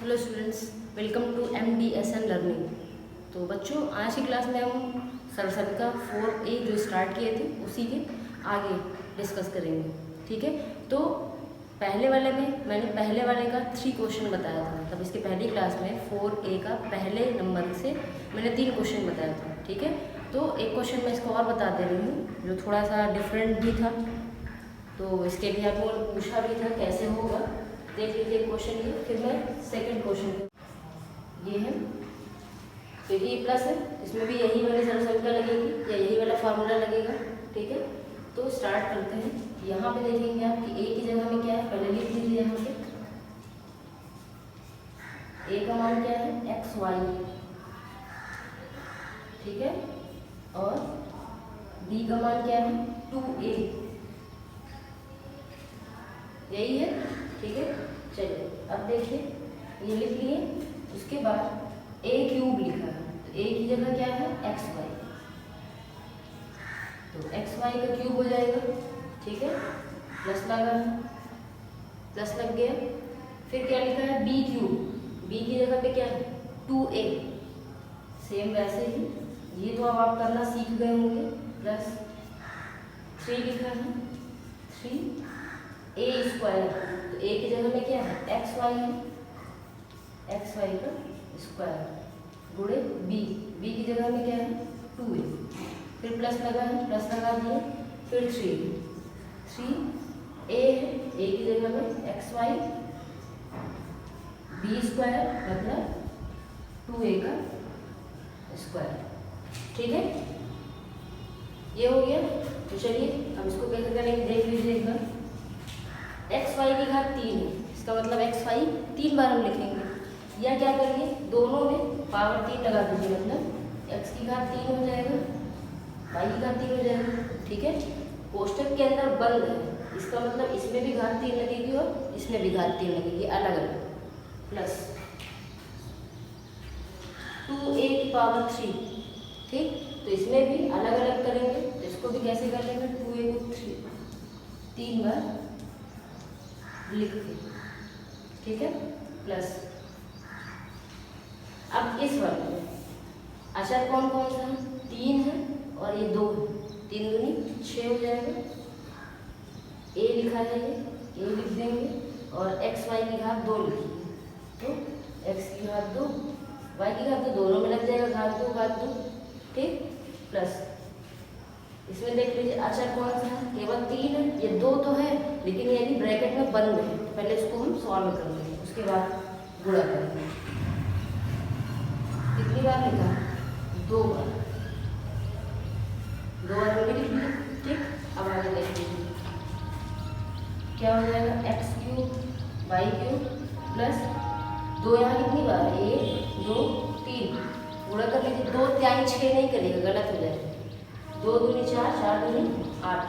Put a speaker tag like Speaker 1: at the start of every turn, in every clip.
Speaker 1: Hello students, welcome to MDSN learning. तो बच्चों, आज की क्लास में हम सरसरी का 4A जो स्टार्ट किए थे उसी के आगे डिस्कस करेंगे। ठीक है, तो पहले वाले में मैंने पहले वाले का 3 क्वेश्चन बताया था। मतलब इसके पहली क्लास में 4A का पहले नंबर से मैंने 3 क्वेश्चन बताया था। ठीक है, तो एक क्वेश्चन मैं इसको और बता दे रही हूँ जो थोड़ा सा डिफरेंट भी था, तो इसके लिए आपको पूछा भी था कैसे होगा। देख लीजिए क्वेश्चन ये, फिर मैं सेकंड क्वेश्चन ये है। तो ये प्लस है, इसमें भी यही वाली सरसंख्या लगेगी या यही वाला फार्मूला लगेगा। ठीक है, तो स्टार्ट करते हैं। यहाँ पे देखेंगे आप कि ए की जगह में क्या है, पहले लिख लीजिए यहाँ पे। ए का मान क्या है, XY। ठीक है, और बी का मान क्या है, 2A। यही है। ठीक है, चलिए अब देखिए, ये लिख लिए। उसके बाद A क्यूब लिखा है, तो A की जगह क्या है, XY। तो XY का क्यूब हो जाएगा। ठीक है, प्लस लगा है, प्लस लग गया। फिर क्या लिखा है, B क्यूब। B की जगह पे क्या है, 2A। सेम वैसे ही ये तो अब आप करना सीख गए होंगे। प्लस 3 लिखा है, 3A स्क्वायर। तो A की जगह में क्या है, XY है, XY का स्क्वायर गुणे B की जगह में क्या है, 2A। फिर प्लस लगा है, प्लस लगा दिए। फिर 3A है, A की जगह में XY, B स्क्वायर मतलब 2A का स्क्वायर। ठीक है, ये हो गया। तो चलिए अब इसको कैसे करेंगे देख लीजिए एक बार। XY की घात 3 है, इसका मतलब XY 3 बार हम लिखेंगे, या क्या करिए, दोनों में पावर 3 लगा दीजिए। मतलब x की घात 3 हो जाएगा, y की घात 3 हो जाएगा। ठीक है, कोष्टक के अंदर बंद है, इसका मतलब इसमें भी घात 3 लगेगी और इसमें भी घात 3 लगेगी, अलग अलग। प्लस 2A की पावर 3। ठीक, तो इसमें भी अलग अलग करेंगे, तो इसको भी कैसे कर लेंगे, 2A को 3 बार लिख के। ठीक है, प्लस अब इस वर्ग में अचर कौन कौन सा है, 3 है और ये 2 है। 3 दूनी 6 हो जाएगा। A लिखा है, ये A लिख देंगे, और XY की घात 2 लिखिए। तो x की घात 2, y की घात 2, दोनों में लग जाएगा घात 2 घात 2। ठीक, प्लस इसमें देख लीजिए अचर कौन सा है, केवल 3 है। ये 2 तो है लेकिन ये भी ब्रैकेट में बंद है, तो पहले इसको हम सॉल्व कर लेंगे, उसके बाद गुणा करेंगे। कितनी बार लिखा, 2 बार, 2 बार में लिख लिया। ठीक, अब आगे देख लीजिए क्या हो जाएगा, x cube y cube plus 2, यहाँ कितनी बार है, 1 2 3, गुणा कर लीजिए। 2 3 6 नहीं करेगा, गलत हो जाएगा। 2 दूनी 4, 4 दूनी 8।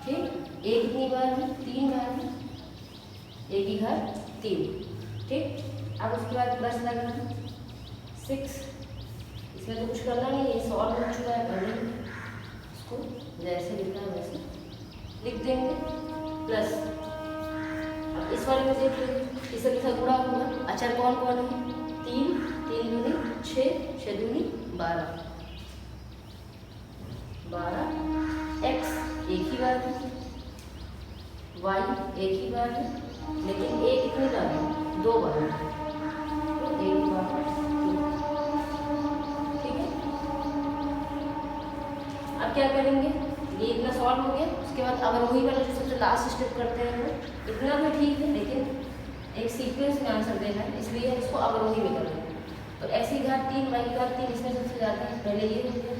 Speaker 1: ठीक, एक कितनी बार है, 3 बार है, A की घात 3। ठीक, अब उसके बाद प्लस लगा 6। इसमें तो कुछ करना नहीं है, सॉल्व हो चुका है पहले, इसको जैसे लिखना है वैसे लिख देंगे। प्लस अब इस वाले में देख लीजिए, इससे कितना गुणा होगा, अचर कौन कौन है, 3, 3 दूनी 6, 6 दूनी 12, 12। x एक ही बार है, y एक ही बार है, लेकिन a कितनी बार है, 2 बार है, तो एक बार। ठीक है, अब क्या करेंगे, ये इतना सॉल्व हो गया। उसके बाद अवरोही वाला जो सबसे लास्ट स्टेप करते हैं वो इतना भी ठीक है, लेकिन एक सीक्वेंस में आंसर देना है, इसलिए इसको अवरोही में कर लेंगे। तो x की घात 3 y की घात 3 इसमें सबसे ज़्यादा है, पहले ये हो गया।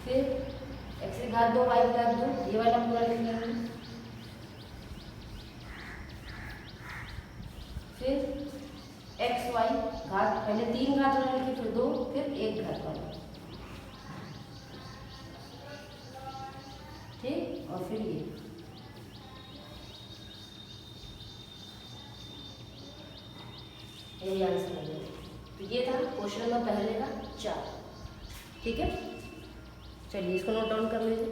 Speaker 1: फिर x की घात 2 y की घात 2, ये वाला पूरा लिख लेंगे। फिर x y घात, पहले 3 घात वाला लिखे, फिर 2, फिर 1 घात वाला। ठीक, और फिर यही आंसर हो गया। तो ये था क्वेश्चन नंबर पहले का 4। ठीक है, चलिए इसको नोट डाउन कर लीजिए।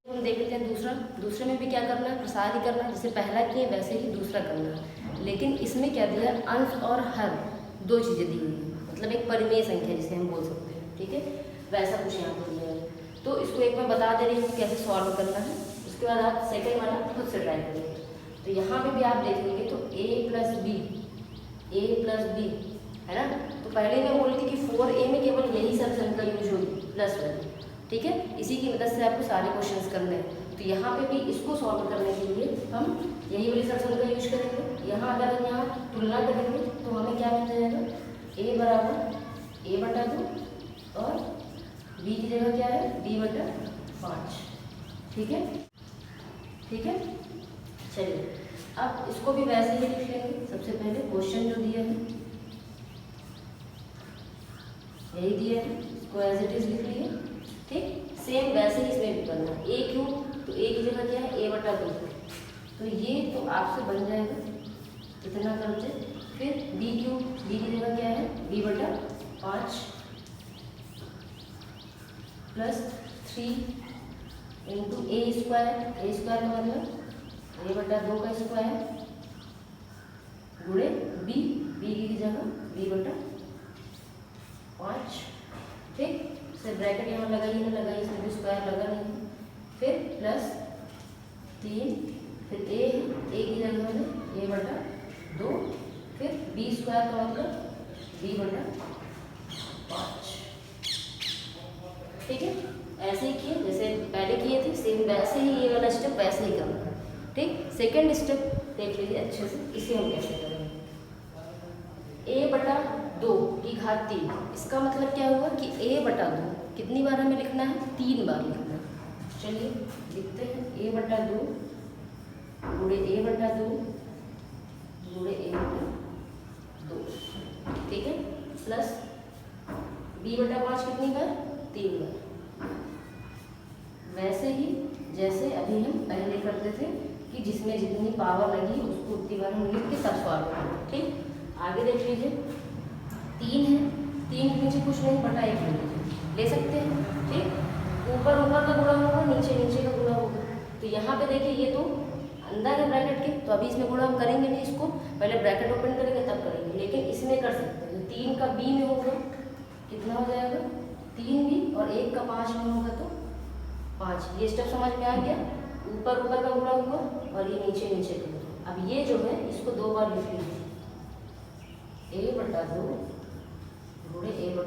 Speaker 1: हम देख लेते हैं दूसरे में भी क्या करना है, प्रसार ही करना है, जैसे पहला किए वैसे ही दूसरा करना है। लेकिन इसमें क्या दिया, अंश और हर दो चीज़ें दी हुई हैं, मतलब एक परिमेय संख्या जिसे हम बोल सकते हैं। ठीक है, वैसा कुछ यहाँ पर दिया है। तो इसको एक मैं बता दे रही हूँ कैसे सॉल्व करना है, उसके बाद आप सेकेंड वाला खुद से ट्राई करेंगे। तो यहाँ पे भी आप देखेंगे तो a प्लस बी है ना। तो पहले मैं बोली थी कि 4a में केवल यही सरसंख्या यूज होगी प्लस वाली। ठीक है, इसी की मदद से आपको सारे क्वेश्चंस करने हैं। तो यहाँ पे भी इसको सॉल्व करने के लिए हम यही वाली सरसंख्या यूज करेंगे। यहाँ अगर हम यहाँ तुलना करेंगे तो हमें क्या मिल जाएगा, a बराबर a/2 और b की जगह क्या है b/5। ठीक है, ठीक है। चलिए अब इसको भी वैसे ही लिख लेंगे। सबसे पहले क्वेश्चन जो दिया है यही दिया है, इसको एज इट इज लिख लिए। ठीक, सेम वैसे ही इसमें भी करना है। a क्यों, तो a की जगह क्या है a/2, तो ये तो आपसे बन जाएगा इतना करते। फिर b क्यों, b की जगह क्या है b/5 plus 3 into a square का मतलब a/2 का स्क्वायर गुणे b की जगह b/5। ठीक, से ब्रैकेट यहाँ लगाइए ना लगाइए, इसमें भी स्क्वायर लगा नहीं। फिर प्लस 3, फिर a की जगह में a/2, फिर b स्क्वायर का मतलब b/5। ठीक है, ऐसे ही किए जैसे पहले किए थे, सेम वैसे ही ये वाला स्टेप वैसे ही करना है। ठीक, सेकंड स्टेप देख लीजिए अच्छे से, इसे हम कैसे करेंगे। a/2 की घात 3, इसका मतलब क्या हुआ कि a/2 कितनी बार हमें लिखना है, 3 बार लिखना है। चलिए लिखते हैं a/2 गुणे a/2 गुणे a/2। ठीक है, प्लस b/5 कितनी बार, 3 बार। वैसे ही जैसे अभी हम पहले करते थे कि जिसमें जितनी पावर लगी उसको उतनी बार हम लिख के तब सॉल्व करें। ठीक, आगे देख लीजिए 3 है, 3 के नीचे कुछ नहीं बटा 1 ले सकते हैं। ठीक, ऊपर का गुणा होगा, नीचे का गुणा होगा। तो यहाँ पे देखिए ये तो अंदर है ब्रैकेट के, तो अभी इसमें गुणा हम करेंगे नहीं, इसको पहले ब्रैकेट ओपन करेंगे तब करेंगे। लेकिन इसमें कर सकते हैं, 3 का b में होगा कितना हो जाएगा 3b, और 1 का 5 में होगा तो 5। ये स्टेप समझ में आ गया, ऊपर का गुणा हुआ और ये नीचे का गुणा। अब ये जो है इसको 2 बार लिख लीजिए, a/2 गुणे a/2,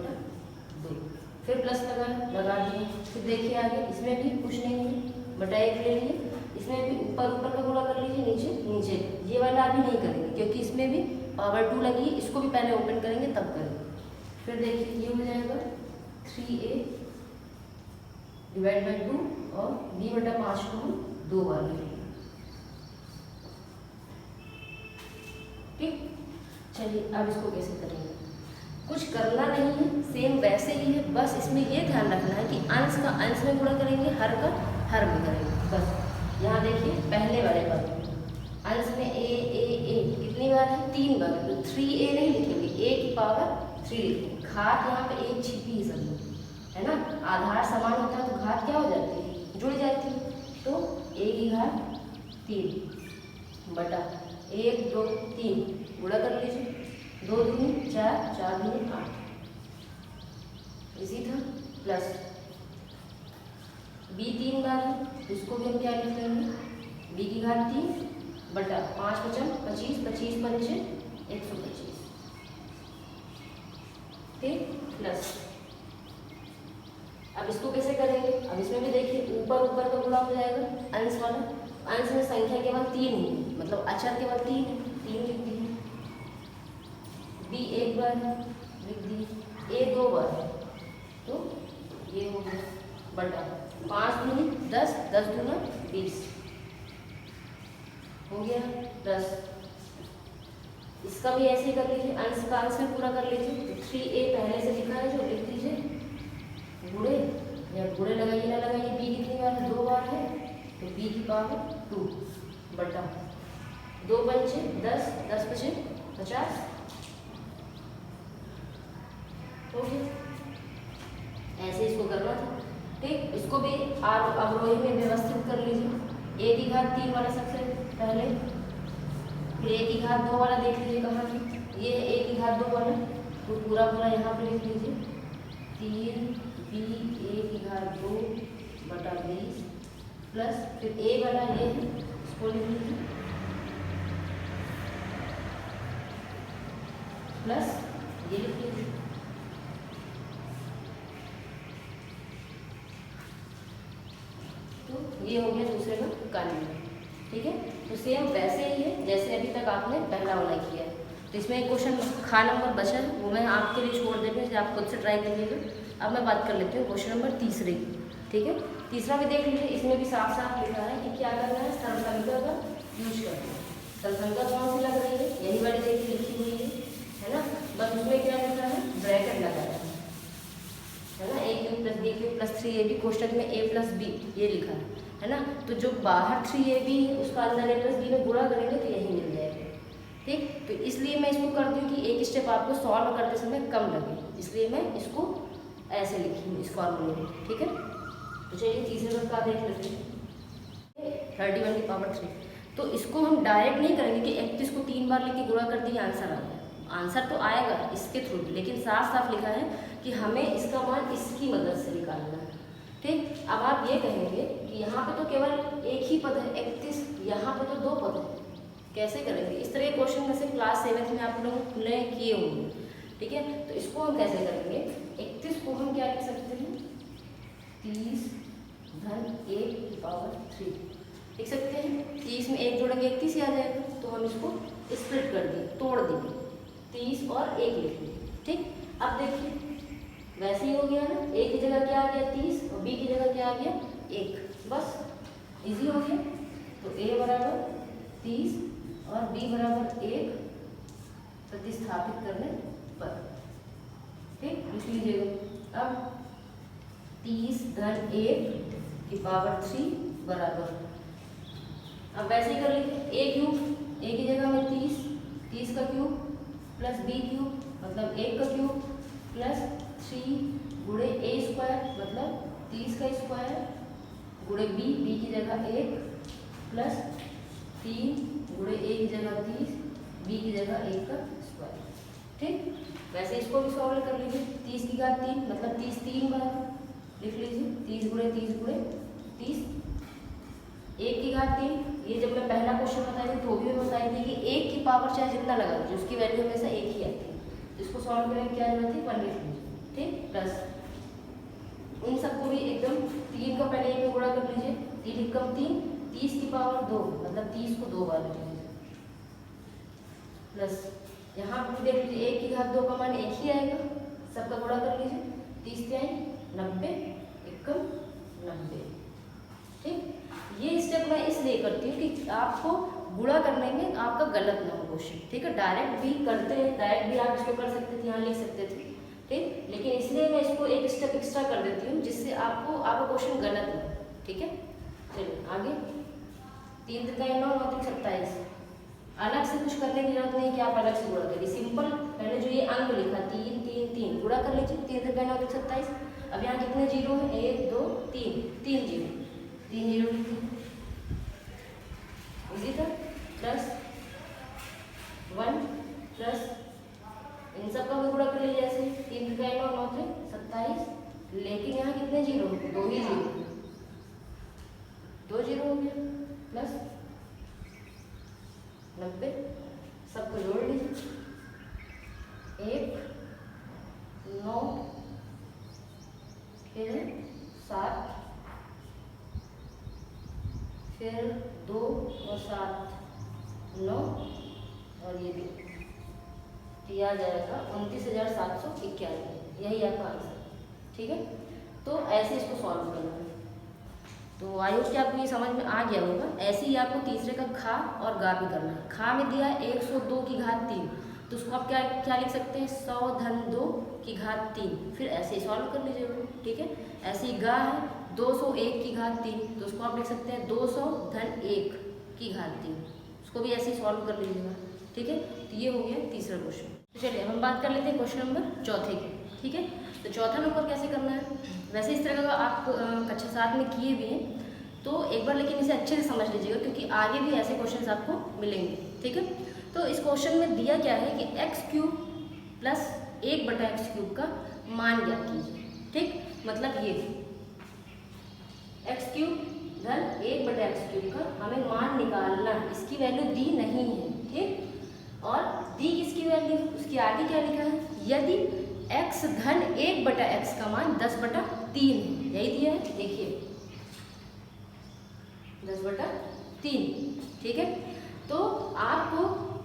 Speaker 1: फिर प्लस लगा दिए। फिर देखिए आगे इसमें भी कुछ नहीं है, बटा 1 ले लिए। इसमें भी ऊपर का गुणा कर लीजिए, नीचे। ये वाला अभी नहीं करेंगे क्योंकि इसमें भी पावर 2 लगी है, इसको भी पहले ओपन करेंगे तब करेंगे। फिर देखिए ये हो जाएगा 3a डिवाइड बाई 2 और b/5 को हम 2 बार लिखेंगे। ठीक, चलिए अब इसको कैसे करेंगे, कुछ करना नहीं है, सेम वैसे ही है। बस इसमें ये ध्यान रखना है कि अंश का अंश में गुणा करेंगे, हर का हर में करेंगे। बस यहाँ देखिए पहले वाले पर अंश में a कितनी बार है, 3 बार। तो 3a नहीं लिखेंगे, a की पावर 3 लिखेंगे। घात यहाँ पे 1 छिपी ही सब है ना, आधार समान होता है तो घात क्या हो जाती है, जुड़ जाती है। तो a की घात 3 बटा 1 2 3 गुणा कर लीजिए, 2 दूनी 4, 4 दूनी 8, इसी था। प्लस b 3 बार है, इसको भी हम क्या लिख लेंगे, b की घात 3 बटा 5 5 25 25 पंचे 125। ठीक, प्लस अब इसको कैसे करेंगे, अब इसमें भी देखिए ऊपर का गुणा हो जाएगा अंश वाला। अंश में संख्या केवल 3 ही, मतलब अक्षर केवल 3 है, 3 लिख दिए। b 1 बार लिख दिए, a 2 बार, तो ये हो गया बटा 5 दूनी 10, 10 दूना 20 हो गया। प्लस इसका भी ऐसे ही कर लीजिए, अंश का अंश में पूरा कर लीजिए। तो 3a पहले से लिखा है जो लिख दीजिए, गुणे या गुणे लगाइए ना लगाइए, b कितनी बार है, 2 बार है, तो b की पावर 2 बटा 2 पंचे 10, 10 पचे 50 हो गया। ऐसे इसको करना था। ठीक, इसको भी अवरोही में व्यवस्थित कर लीजिए। a की घात 3 वाला सबसे पहले फिर a की घात 2 वाला देख लीजिए कहाँ से, ये है a की घात 2 वाला, तो पूरा पूरा यहाँ पे लिख लीजिए 3b a की घात 2/20 प्लस फिर a वाला ये है, इसको लिख लीजिए प्लस ये लिख लीजिए। तो ये हो गया दूसरे का कार्य, ठीक है। तो सेम वैसे ही है जैसे अभी तक आपने पहला वाला किया है। तो इसमें एक क्वेश्चन खा नंबर बचा है, वो मैं आपके लिए छोड़ देती हूँ, आप खुद से ट्राई कर लीजिए। अब मैं बात कर लेती हूँ क्वेश्चन नंबर तीसरे की, ठीक है। तीसरा भी देख लीजिए, इसमें भी साफ साफ लिखा है कि क्या करना है, सरलसंख्या का यूज करना है। सरलसंख्या कौन सी लग रही है, यही वाली देखिए लिखी हुई है ना, बस उसमें क्या लिखा है, ब्रैकेट लगा है ना, a cube plus b cube plus 3ab कोष्टक में a प्लस b ये लिखा है ना। तो जो बाहर 3ab है उसका अंदर a प्लस b में गुणा करेंगे तो यही मिल जाएगा, ठीक। तो इसलिए मैं इसको करती हूँ कि एक स्टेप आपको सॉल्व करते समय कम लगे, इसलिए मैं इसको ऐसे लिखी हूँ इस फॉर्मूले में, ठीक है। तो चलिए तीसरे का देख लेते हैं, 31/3। तो इसको हम डायरेक्ट नहीं करेंगे कि 31 को 3 बार लेके गुणा कर दिए आंसर आ गया, आंसर तो आएगा इसके थ्रू, लेकिन साफ साफ लिखा है कि हमें इसका मान इसकी मदद से निकालना है, ठीक। अब आप ये कहेंगे कि यहाँ पे तो केवल एक ही पद है 31, यहाँ पे तो 2 पद है, कैसे करेंगे। इस तरह के क्वेश्चन में से क्लास 7 में आप लोग ने किए होंगे, ठीक है। तो इसको हम कैसे करेंगे, 31 को हम क्या लिख सकते हैं, 30 धन 1/3 लिख सकते हैं। 30 में 1 जोड़ेंगे 31 ही आ जाएगा, तो हम इसको स्प्लिट कर दिए, तोड़ दिए, 30 और 1 लिख दिए, ठीक। अब देखिए वैसे ही हो गया ना, a की जगह क्या आ गया 30 और b की जगह क्या आ गया 1, बस इजी हो गया। तो a बराबर 30 और b बराबर 1 प्रतिस्थापित करने पर, ठीक, लिख लीजिएगा। अब 30 धन 1/3 बराबर, अब वैसे ही कर लीजिए, a क्यूब, a की जगह में 30 का क्यूब प्लस b क्यूब मतलब 1 का क्यूब प्लस 3 गुणे a स्क्वायर मतलब 30 का स्क्वायर गुणे b की जगह 1 प्लस 3 गुणे a की जगह 30 b की जगह 1 का स्क्वायर, ठीक। वैसे इसको भी सॉल्व कर लीजिए, 30 की घात 3 मतलब 30 3 बार लिख लीजिए, 30 गुणे 30 गुणे 30, 1 की घात 3, ये जब मैं पहला क्वेश्चन बताई थी तो भी मैं बताई थी कि 1 की पावर चाहे जितना लगा दीजिए उसकी वैल्यू हमेशा 1 ही आती है। तो इसको सॉल्व करेंगे क्या जरूरत है, 1 लिख लीजिए, ठीक, प्लस इन सबको भी एकदम 3 का पहले 1 में गुणा कर लीजिए, 3 एकम 3, 30 की पावर 2 मतलब 30 को 2 बार लिख लीजिए, प्लस यहाँ पर देख लीजिए 1 की घात 2 का मान 1 ही आएगा, सबका गुणा कर लीजिए, 30 3 90 एकम 90, ठीक। ये स्टेप मैं इसलिए करती हूँ कि आपको गुणा करने में आपका गलत ना हो क्वेश्चन, ठीक है। डायरेक्ट भी करते हैं, डायरेक्ट भी आप इसको कर सकते थे, यहाँ लिख सकते थे, ठीक, लेकिन इसलिए मैं इसको एक स्टेप एक्स्ट्रा कर देती हूँ जिससे आपका क्वेश्चन गलत ना हो, ठीक है। चलिए आगे, 3 × 9 9 × 27, अलग से कुछ करने की जरूरत नहीं कि आप अलग से गुणा करिए, सिंपल पहले जो ये अंक लिखा 3 3 3 गुणा कर लीजिए, 3 × 9 = 27। अब यहाँ कितने जीरो हैं, 1 2 3 जीरो, 3 जीरो लिखिए, इसी तरह प्लस 1 प्लस इन सब का भी गुणा कर लीजिए, जैसे 3 × 9 9 × 27, लेकिन यहाँ कितने जीरो, 2 ही जीरो, 2 जीरो हो गया, प्लस 90, सबको जोड़ लीजिए, 1 9 फिर 7 फिर 2 और 7 9 और ये 2, आ जाएगा 29,791, यही आपका आंसर, ठीक है। तो ऐसे इसको सॉल्व करना है। तो आई होप कि आपको ये समझ में आ गया होगा। ऐसे ही आपको तीसरे का खा और गा भी करना है। खा में दिया है 102 की घात 3, तो उसको आप क्या लिख सकते हैं, 100 धन 2 की घात 3, फिर ऐसे ही सॉल्व कर लीजिएगा, ठीक है। ऐसे ही गा है 201 की घात 3, तो उसको आप लिख सकते हैं 200 धन 1 की घात 3, उसको भी ऐसे ही सॉल्व कर लीजिएगा, ठीक है। तो ये हो गया तीसरा क्वेश्चन। तो चलिए हम बात कर लेते हैं क्वेश्चन नंबर चौथे की, ठीक है। तो चौथा नंबर कैसे करना है, वैसे इस तरह का आप कक्षा 7 में किए भी हैं, तो एक बार लेकिन इसे अच्छे से समझ लीजिएगा, क्योंकि आगे भी ऐसे क्वेश्चंस आपको मिलेंगे। ठीक है, तो इस क्वेश्चन में दिया क्या है कि x³ प्लस 1/x³ का मान ज्ञात कीजिए। ठीक, मतलब ये x³ धन 1/x³ का हमें मान निकालना, इसकी वैल्यू दी नहीं है। ठीक, और दी किसकी वैल्यू, उसके आगे क्या लिखा है, यदि x धन 1/x का मान 10/3 है, यही दिया है, देखिए 10/3। ठीक है, तो आपको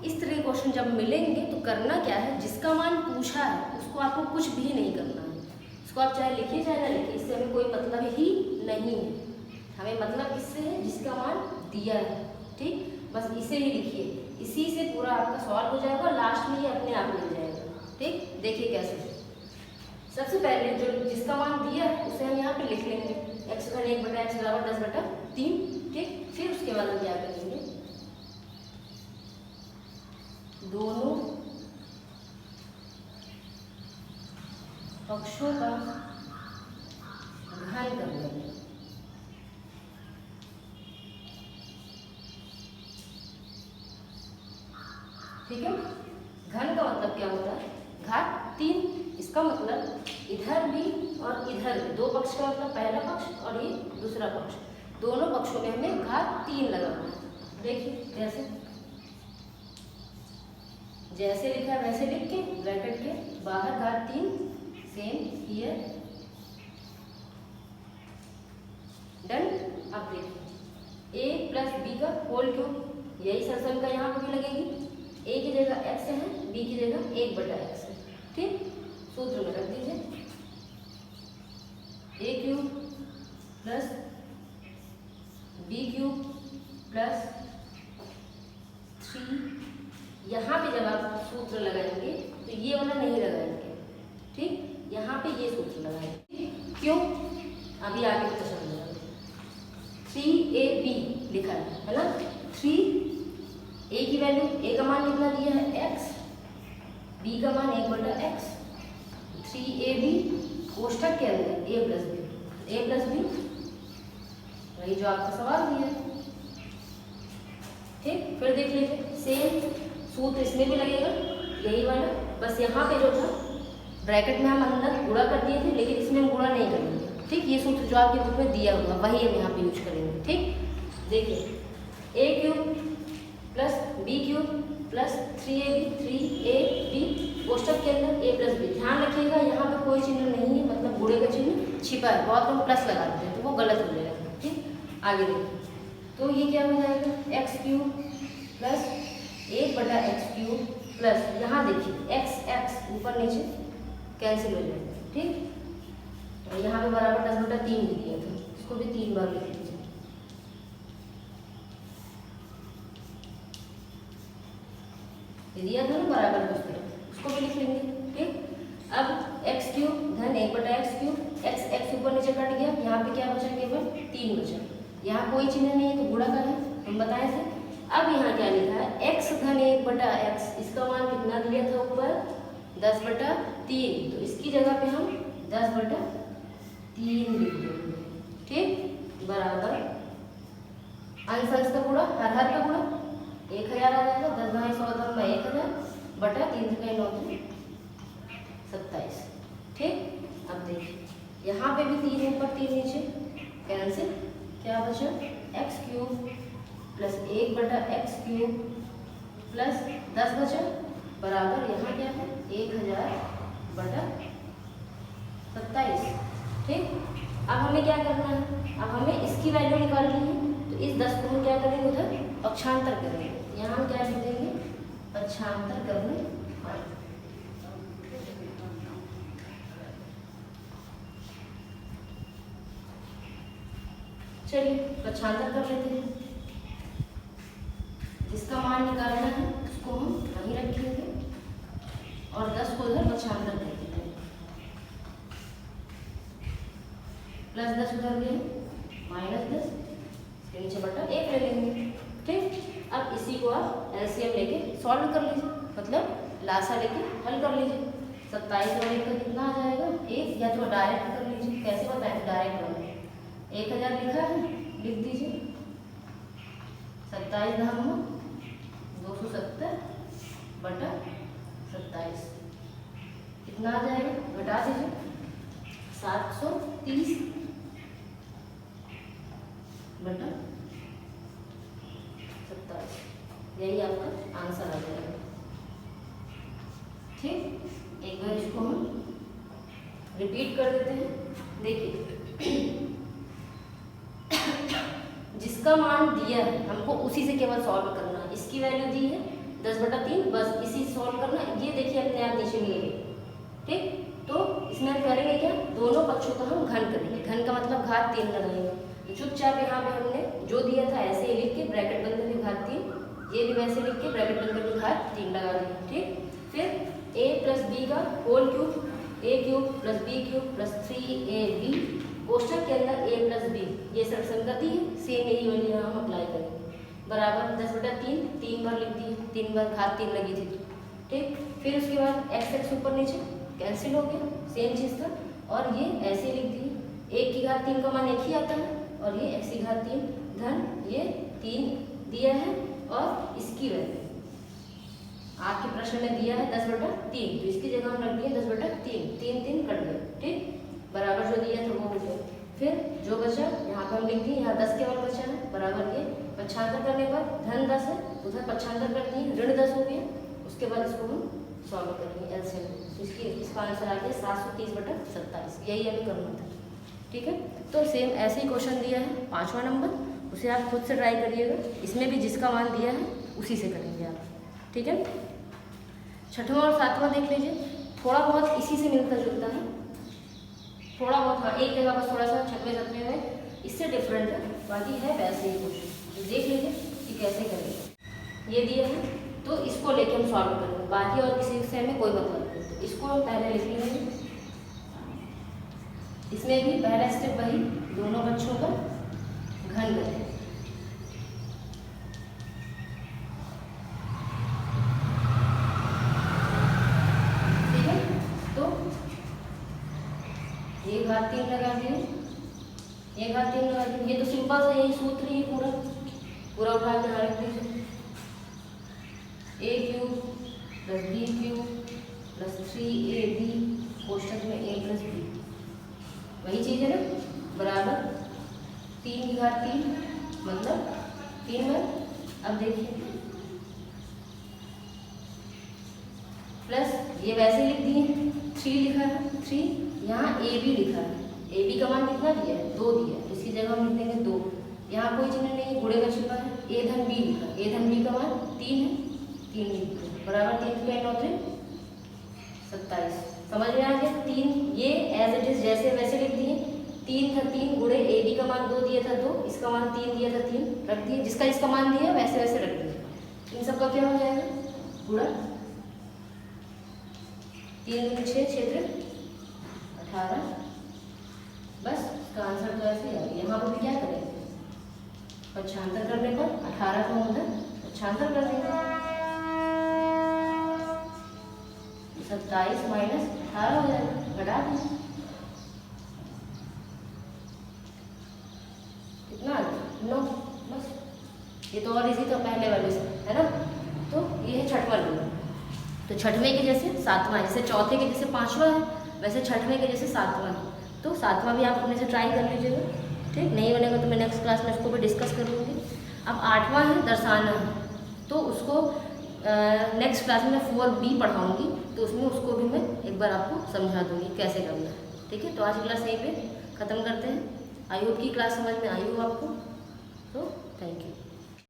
Speaker 1: इस तरह के क्वेश्चन जब मिलेंगे तो करना क्या है, जिसका मान पूछा है उसको आपको कुछ भी नहीं करना है, उसको आप चाहे लिखिए चाहे ना लिखिए, इससे हमें कोई मतलब ही नहीं है। हमें मतलब किससे है, जिसका मान दिया है। ठीक, बस इसे ही लिखिए, इसी से पूरा आपका सॉल्व हो जाएगा, लास्ट में ये अपने आप मिल जाएगा। ठीक, देखिए कैसे, सबसे पहले जो जिसका मान दिया है उसे हम यहाँ पे लिख लेंगे, x धन 1/x बराबर 10/3। ठीक, फिर उसके बाद हम क्या करेंगे, दोनों पक्षों का घन कर लेंगे। ठीक है, घन का मतलब क्या होता है, घात 3। इसका मतलब इधर भी और इधर भी, दो पक्ष का मतलब पहला पक्ष और ये दूसरा पक्ष, दोनों पक्षों में हमें घात 3 लगाना है। देखिए जैसे लिखा है वैसे लिख के ब्रैकेट के बाहर घात 3, सेम हियर, डन। अब देखिए a प्लस b का होल क्यूब, यही सरसम का यहाँ पर भी लगेगी, a की जगह x है, b की जगह 1/x है। ठीक, सूत्र में रख दीजिए, a³ प्लस b³ प्लस 3। यहाँ पे जब आप सूत्र लगाएंगे तो ये वाला नहीं लगाएंगे। ठीक, यहाँ पे ये सूत्र लगाएंगे, क्यों, अभी आगे पता चल जाएगा। 3ab लिखा है ना, 3a की वैल्यू, a का मान कितना दिया है x, b का मान 1/x, 3ab कोष्ठक के अंदर a प्लस b, वही जो आपका सवाल दिया है। ठीक, फिर देख लीजिए सेम सूत्र इसमें भी लगेगा, यही वाला, बस यहाँ पे जो था ब्रैकेट में हम अंदर गुणा कर दिए थे, लेकिन इसमें हम गुणा नहीं करेंगे। ठीक, ये सूत्र जो आपके बुक में दिया हुआ वही हम यहाँ पे यूज करेंगे। ठीक, देखिए a³ plus b³ plus 3ab कोष्ठक के अंदर a प्लस b। ध्यान रखिएगा यहाँ पे कोई चिन्ह नहीं है, मतलब गुणे का चिन्ह छिपा है, बहुत लोग प्लस लगा देते हैं तो वो गलत हो जाएगा। ठीक, आगे देखिए, तो ये क्या हो जाएगा, x³ प्लस 1/x³ प्लस, यहाँ देखिए x ऊपर नीचे कैंसिल हो जाएगा। ठीक, और यहाँ पे बराबर 10/3 दिया था, इसको भी 3 बार लिख लीजिए। दिया था ना बराबर दूसरा, उसको भी लिख लेंगे। ठीक, अब x³ धन 1/x³, x ऊपर नीचे कट गया, यहाँ पे क्या बचा, केवल 3 बचा, यहाँ कोई चिन्ह नहीं है तो गुणा का है, हम बताए थे। अब यहाँ क्या लिखा है, x धन 1/x, इसका मान कितना दिया था ऊपर 10/3, तो इसकी जगह पे हम 10/3 लिख देंगे। ठीक, बराबर अंश का गुणा, हर का गुणा, 1000 आ जाएगा, 10 × 100 में 1000 बटा 3 × 9 27। ठीक, अब देखिए यहाँ पे भी 3 ऊपर 3 नीचे कैंसिल, क्या बचा, x³ प्लस 1/x³ प्लस 10 बचा, बराबर यहाँ क्या है 1000/27। ठीक, अब हमें क्या करना है, अब हमें इसकी वैल्यू निकालनी है, तो इस 10 को हम क्या करेंगे, उधर पक्षांतर करेंगे, यहाँ हम क्या लिख देंगे, पक्षांतर करने। चलिए पक्षांतर कर लेते हैं, जिसका मान निकालना है उसको हम वहीं रखेंगे और 10 को उधर पक्षांतर कर देते हैं, प्लस 10 उधर गए -10, इसके नीचे बटा 1 ले लेंगे। ठीक, अब इसी को आप एलसीएम लेके सॉल्व कर लीजिए, मतलब लासा लेके हल कर लीजिए। 27 और 1 का कितना आ जाएगा 1, या तो डायरेक्ट कर लीजिए, कैसे बताएं, डायरेक्ट बनाए, 1000 लिखा है, लिख दीजिए 27 धाम 270 बटा 27 कितना आ जाएगा, घटा दीजिए 730 बटा 27, यही आपका आंसर आ जाएगा। ठीक, एक बार इसको हम रिपीट कर देते हैं। देखिए जिसका मान दिया है हमको उसी से केवल सॉल्व करना है। इसकी वैल्यू दी है 10/3, बस इसी सॉल्व करना। ये देखिए अपने आप नीचे लिए गए। ठीक, तो इसमें हम करेंगे क्या, दोनों पक्षों का हम घन करेंगे। घन का मतलब घात 3 लगाएंगे। तो चुपचाप यहाँ पे हमने जो दिया था ऐसे ही लिख के ब्रैकेट बंद करके घात 3, ये भी वैसे लिख के ब्रैकेट बंद करके घात 3 लगा दिया। ठीक, फिर a प्लस बी का whole cube, a cube plus b cube plus 3ab कोष्टक के अंदर a प्लस बी, ये सरसंगति है, सेम यही वाली यहाँ हम अप्लाई करेंगे, बराबर 10/3, 3 बार लिख दिए, 3 बार घात 3 लगी थी। ठीक, फिर उसके बाद x ऊपर नीचे कैंसिल हो गया, सेम चीज़ था, और ये ऐसे लिख दिए। 1 की घात 3 का मान 1 ही आता है, और ये x की घात 3 धन ये 3 दिया है, और इसकी वैल्यू आपके प्रश्न में दिया है 10/3, तो इसकी जगह हम रख दिए 10/3, 3 कट गए। ठीक, बराबर जो दिया था वो हो गया। फिर जो बचा यहाँ पर हम लिख दिए, यहाँ 10 केवल बचा है, बराबर ये पक्षांतर करने पर धन 10 है, उधर पक्षांतर कर दिए, ऋण 10 हो गया। उसके बाद इसको हम सॉल्व करेंगे एलसीएम, तो इसका आंसर आ गया 730/27, यही हमें करना था। ठीक है, तो सेम ऐसे ही क्वेश्चन दिया है 5वां नंबर, उसे आप खुद से ट्राई करिएगा। इसमें भी जिसका मान दिया है उसी से करेंगे आप। ठीक है, 6वां और 7वां देख लीजिए, थोड़ा बहुत इसी से मिलता जुलता है, थोड़ा बहुत, हाँ एक जगह बस थोड़ा सा 6वें 7वें में इससे डिफरेंट है, बाकी है वैसे ही क्वेश्चन। तो देख लीजिए कि कैसे करेंगे। ये दिया है तो इसको लेके हम सॉल्व करेंगे, बाकी और किसी से हमें कोई मतलब नहीं। तो इसको हम पहले लिख लेंगे, इसमें भी पहला स्टेप वही, दोनों बच्चों का घन करें। ये घात 3 लगा दिए, ये घात 3 लगा दिए, ये तो सिंपल सा यही सूत्र ही पूरा उठा के यहाँ रख दीजिए। a cube plus b cube plus 3ab कोष्टक में a प्लस b, वही चीज़ है ना, बराबर 3 की घात 3 मतलब 3 बार। अब देखिए प्लस ये वैसे लिख दिए, 3 लिखा है, 3 यहाँ ए बी लिखा है, ए बी का मान कितना दिया है 2 दिया है, इसकी जगह हम लिख देंगे 2, यहाँ कोई चिन्ह नहीं, गुणे का छिपा है, ए धन बी लिखा, ए धन बी का मान 3 है, 3 लिख दो, बराबर 3 के 9 × 27, समझ में आ गया। 3 ये एज इट इज जैसे वैसे लिख दिए, 3 था 3 गुणे ए बी का मान 2 दिया था 2, इसका मान 3 दिया था 3 रख दिए, जिसका इसका मान दिया वैसे वैसे रख दिए। इन सब का क्या हो जाएगा, गुणा 3 × 6 क्षेत्र 18, बस इसका आंसर तो ऐसे ही आ गया। यहाँ पर भी क्या करेंगे, पक्षांतर करने पर 18 को उधर पक्षांतर कर देंगे, 27 - 18 हो जाएगा, घटा देंगे, कितना 9, बस ये तो और इजी था पहले वाले से, है ना। तो ये है 6वां नंबर। तो 6वें के जैसे 7वां, जैसे चौथे के जैसे 5वां है, वैसे 6वें के जैसे 7वां है। तो 7वां भी आप अपने से ट्राई कर लीजिएगा। ठीक, नहीं बनेगा तो मैं नेक्स्ट क्लास में इसको भी डिस्कस कर लूँगी। अब 8वां है दर्शाना है, तो उसको नेक्स्ट क्लास में 4B पढ़ाऊँगी, तो उसमें उसको भी मैं एक बार आपको समझा दूँगी कैसे करना है। ठीक है, तो आज की क्लास यहीं पे ख़त्म करते हैं। आई होप की क्लास समझ में आई हो आपको, तो थैंक यू।